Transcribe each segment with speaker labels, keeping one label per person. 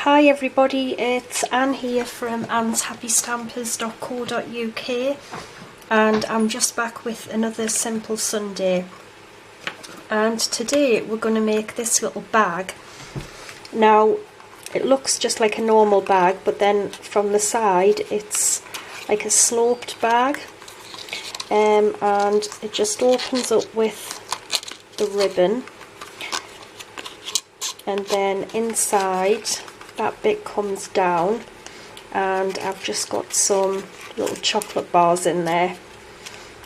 Speaker 1: Hi everybody, it's Anne here from annshappystampers.co.uk, and I'm just back with another simple Sunday. And today we're going to make this little bag. Now it looks just like a normal bag, but then from the side it's like a sloped bag, and it just opens up with the ribbon, and then inside that bit comes down, and I've just got some little chocolate bars in there.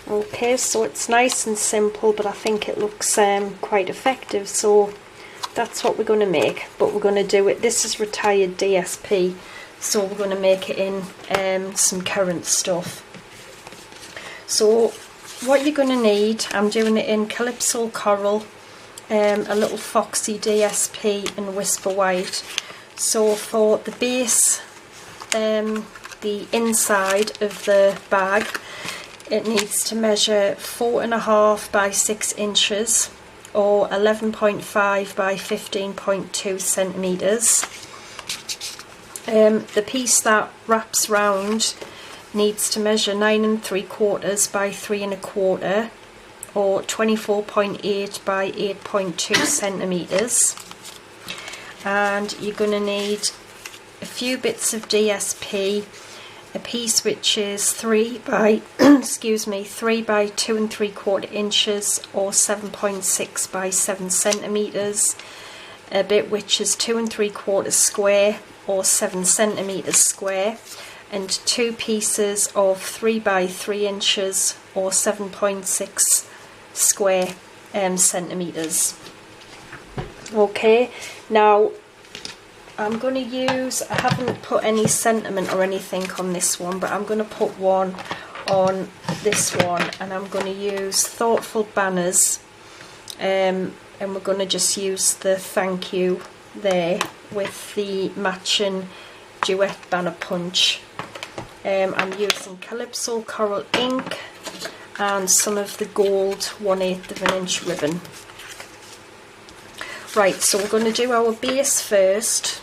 Speaker 1: Okay, so it's nice and simple, but I think it looks quite effective, so that's what we're going to make. But we're going to do it, this is retired DSP, so we're going to make it in some current stuff. So what you're going to need, I'm doing it in Calypso Coral, a little Foxy DSP and Whisper White. So for the base, the inside of the bag, it needs to measure 4.5 by 6 inches or 11.5 by 15.2 centimetres. The piece that wraps round needs to measure 9.75 by 3.25 or 24.8 by 8.2 centimetres. And you're going to need a few bits of DSP, a piece which is 3 by 3 by 2.75 inches or 7.6 by 7 centimetres, a bit which is 2.75 square or 7 centimetres square, and 2 pieces of 3 by 3 inches or 7.6 square centimetres. Okay, now I'm going to use, I haven't put any sentiment or anything on this one, but I'm going to put one on this one, and I'm going to use Thoughtful Banners, and we're going to just use the thank you there with the matching duet banner punch. I'm using Calypso Coral ink and some of the gold 1/8 of an inch ribbon. Right, so we're going to do our base first.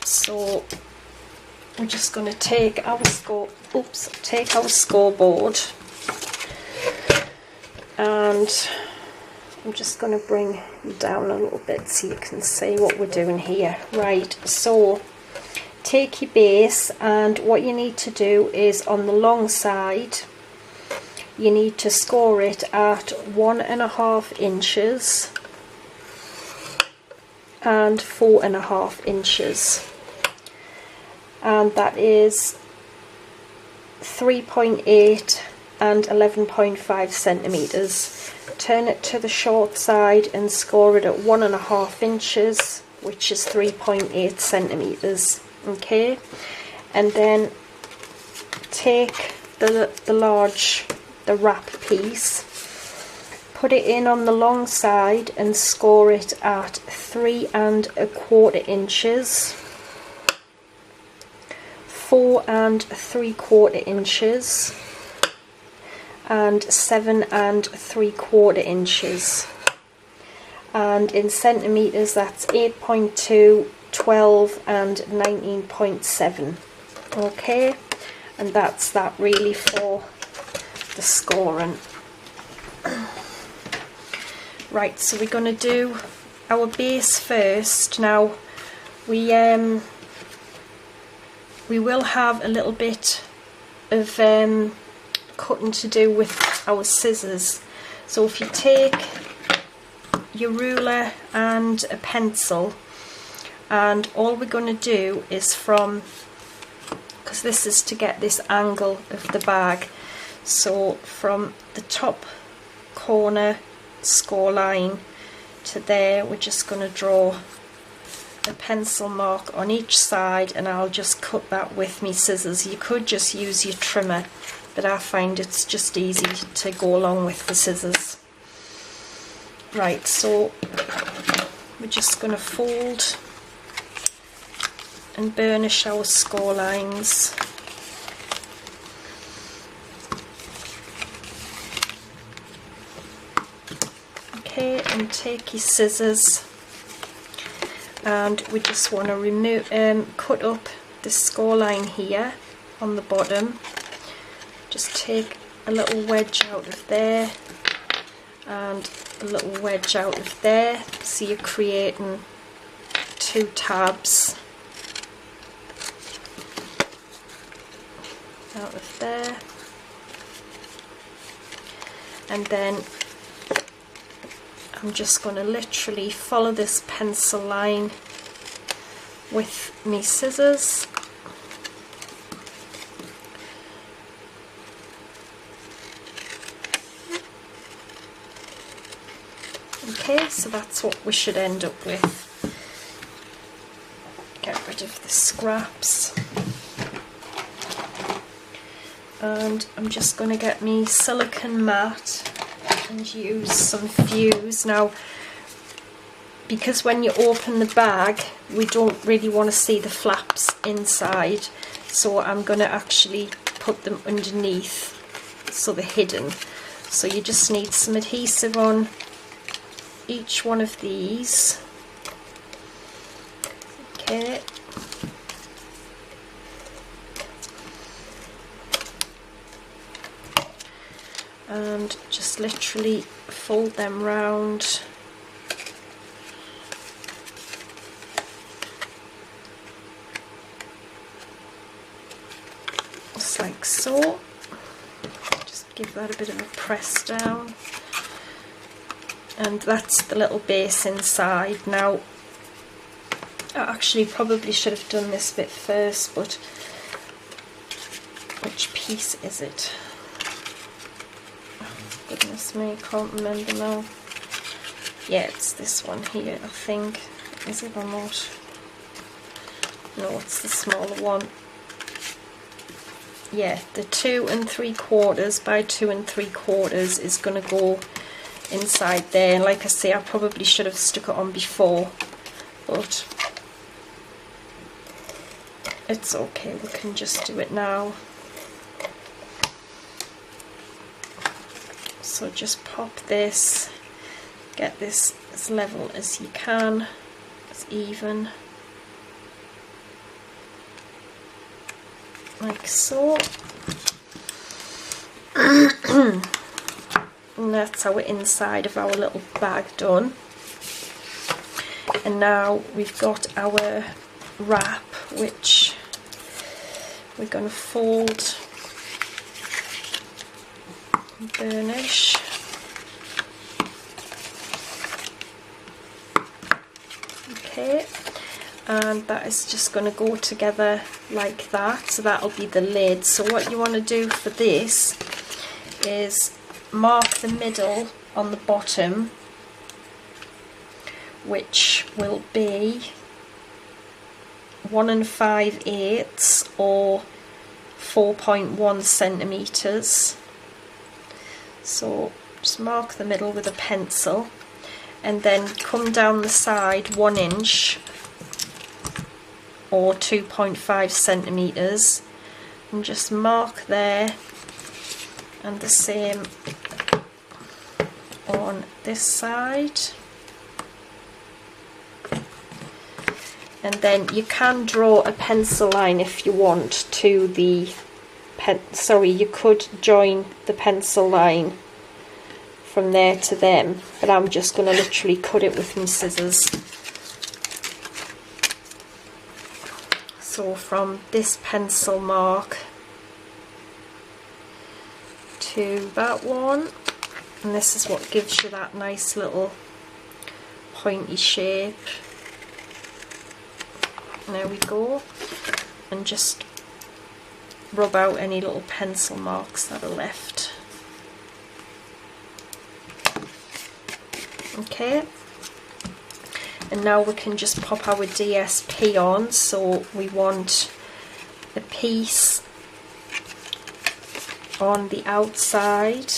Speaker 1: So we're just going to take our scoreboard, and I'm just going to bring you down a little bit so you can see what we're doing here. Right, so take your base, and what you need to do is on the long side you need to score it at 1.5 inches and 4.5 inches, and that is 3.8 and 11.5 centimetres. Turn it to the short side and score it at 1.5 inches, which is 3.8 centimetres. Okay, and then take the wrap piece, put it in on the long side and score it at 3.25 inches, 4.75 inches, and 7.75 inches. And in centimetres, that's 8.2, 12 and 19.7. Okay, and that's that really for the scoring. Right, so we're going to do our base first. Now we will have a little bit of cutting to do with our scissors. So if you take your ruler and a pencil, and all we're going to do is because this is to get this angle of the bag, so from the top corner score line to there, we're just going to draw a pencil mark on each side, and I'll just cut that with my scissors. You could just use your trimmer, but I find it's just easy to go along with the scissors. Right, so we're just going to fold and burnish our score lines. Okay, and take your scissors and we just want to remove, cut up the score line here on the bottom. Just take a little wedge out of there and a little wedge out of there, so you're creating 2 tabs out of there, and then I'm just going to literally follow this pencil line with my scissors. Okay, so that's what we should end up with. Get rid of the scraps. And I'm just going to get me silicone mat and use some fuse. Now, because when you open the bag, we don't really want to see the flaps inside, so I'm going to actually put them underneath so they're hidden. So you just need some adhesive on each one of these. Okay. And just literally fold them round. Just like so. Just give that a bit of a press down. And that's the little base inside. Now, I actually probably should have done this bit first, but which piece is it? Goodness me, I can't remember now. Yeah, it's this one here, I think. Is it or not? No, it's the smaller one. Yeah, the 2 3/4 by 2 3/4 is going to go inside there. And like I say, I probably should have stuck it on before, but it's okay, we can just do it now. So just pop this, get this as level as you can, as even, like so. And that's our inside of our little bag done. And now we've got our wrap, which we're going to fold and burnish. Okay, and that is just going to go together like that, so that'll be the lid. So what you want to do for this is mark the middle on the bottom, which will be 1 5/8 or 4.1 centimeters. So just mark the middle with a pencil, and then come down the side 1 inch or 2.5 centimeters, and just mark there, and the same on this side. And then you can draw a pencil line if you want to the you could join the pencil line from there to them, but I'm just going to literally cut it with my scissors. So from this pencil mark to that one, and this is what gives you that nice little pointy shape. There we go, and just rub out any little pencil marks that are left. Okay, and now we can just pop our DSP on. So we want a piece on the outside,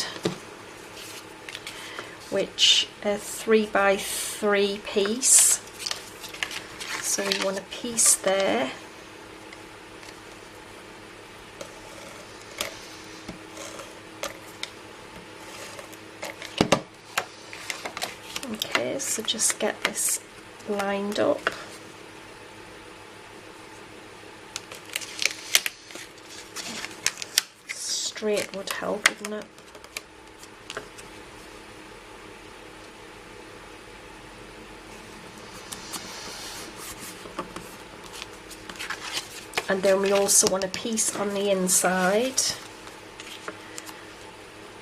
Speaker 1: which a 3x3 piece. So we want a piece there. Okay, so just get this lined up. straight would help, wouldn't it? And then we also want a piece on the inside.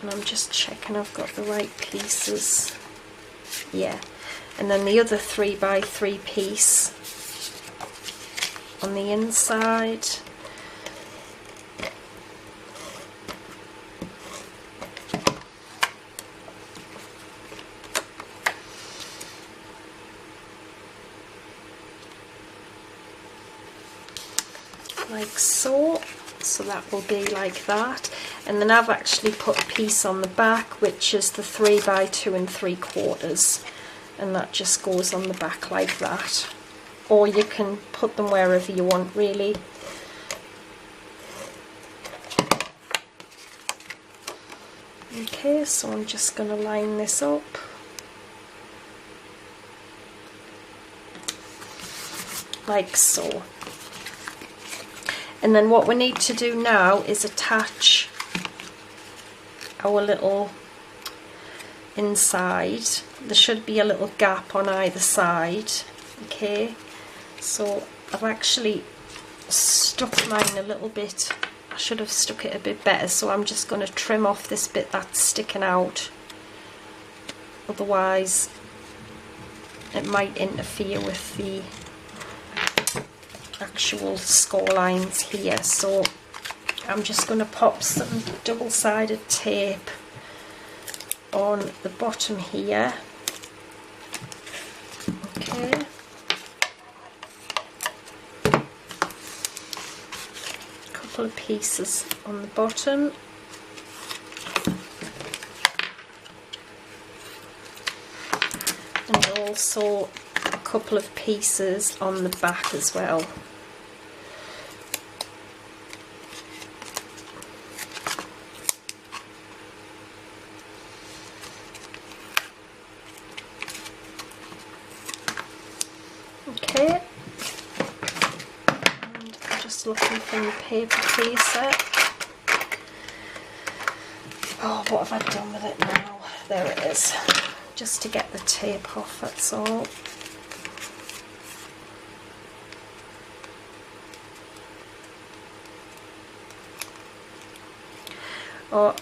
Speaker 1: And I'm just checking I've got the right pieces. Yeah. And then the other 3x3 piece on the inside. Like so. So that will be like that. And then I've actually put a piece on the back, which is the 3x2 3/4, and that just goes on the back like that. Or you can put them wherever you want, really. Okay, so I'm just going to line this up. Like so. And then what we need to do now is attach our little inside. There should be a little gap on either side. Okay, so I've actually stuck mine a little bit. I should have stuck it a bit better, so I'm just going to trim off this bit that's sticking out. Otherwise it might interfere with the actual score lines here. So I'm just going to pop some double-sided tape on the bottom here. Okay. A couple of pieces on the bottom. And also a couple of pieces on the back as well. Okay, and I'm just looking for the paper creaser. Oh, what have I done with it now? There it is. Just to get the tape off, that's all. Oh,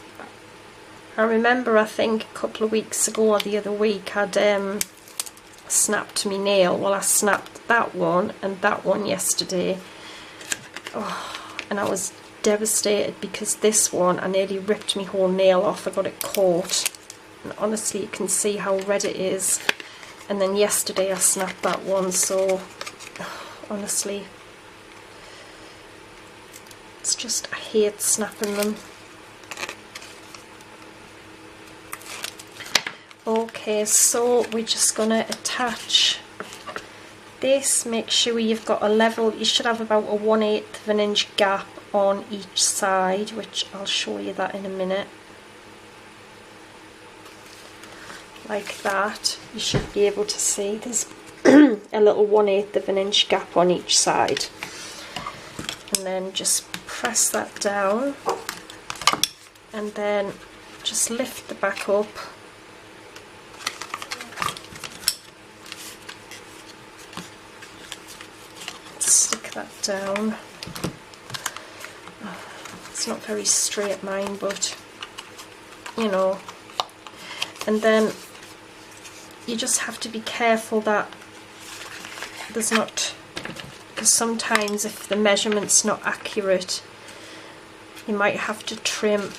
Speaker 1: I remember, I think a couple of weeks ago or the other week, I'd snapped my nail. Well, I snapped that one and that one yesterday. Oh, and I was devastated because this one, I nearly ripped my whole nail off. I got it caught. And honestly, you can see how red it is. And then yesterday I snapped that one, so honestly, it's just, I hate snapping them. Okay, so we're just going to attach this. Make sure you've got a level, you should have about a 1/8 of an inch gap on each side, which I'll show you that in a minute. Like that. You should be able to see there's a little 1/8 of an inch gap on each side. And then just press that down and then just lift the back up. Stick that down. It's not very straight, mine, but you know. And then you just have to be careful that there's not, because sometimes if the measurement's not accurate, you might have to trim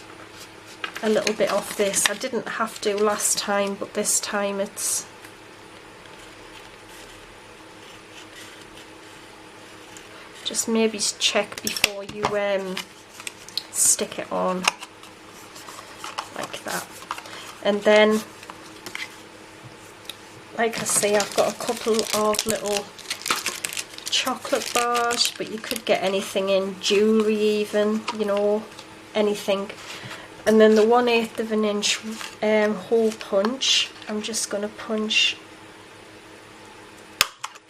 Speaker 1: a little bit off this. I didn't have to last time, but this time it's just maybe check before you stick it on, like that. And then, like I say, I've got a couple of little chocolate bars, but you could get anything in, jewellery even, you know, anything. And then the 1/8 of an inch hole punch, I'm just going to punch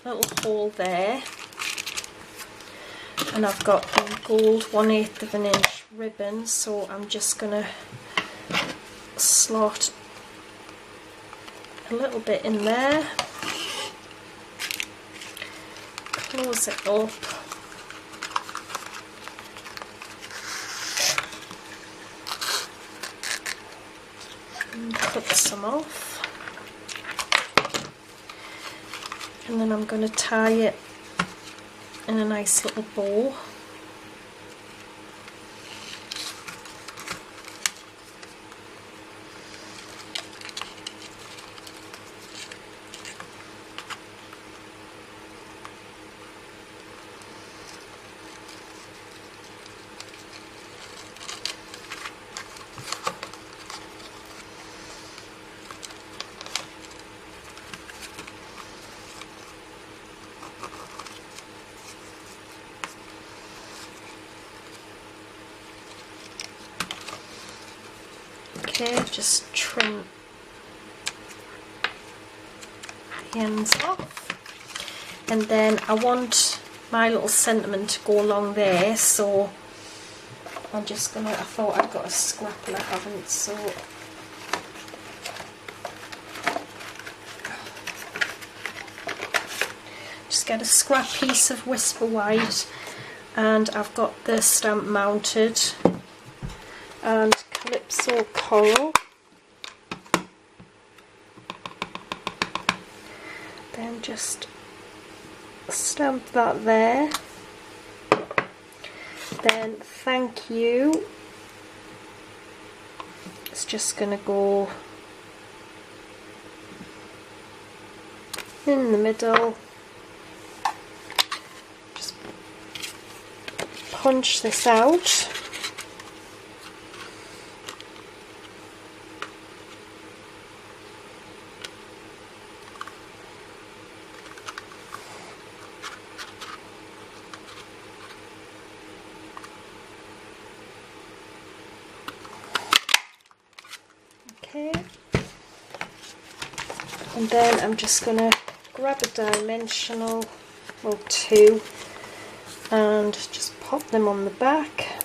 Speaker 1: a little hole there. And I've got the gold 1/8 of an inch ribbon, so I'm just gonna slot a little bit in there, close it up, and cut some off, and then I'm going to tie it in a nice little bow. Okay, just trim the ends off, and then I want my little sentiment to go along there, so I'm just gonna, I thought I'd got a scrap and I haven't, so just get a scrap piece of Whisper White, and I've got the stamp mounted, and Calypso Coral, then just stamp that there, then Thank You, it's just going to go in the middle, just punch this out. Okay, and then I'm just going to grab a dimensional, well, 2, and just pop them on the back.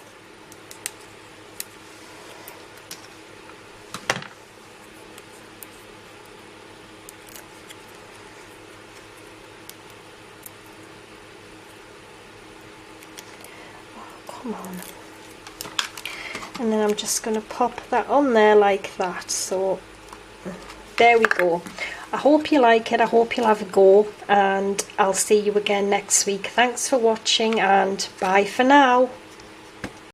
Speaker 1: Oh, come on. And then I'm just going to pop that on there like that. So there we go. I hope you like it. I hope you'll have a go, and I'll see you again next week. Thanks for watching, and bye for now.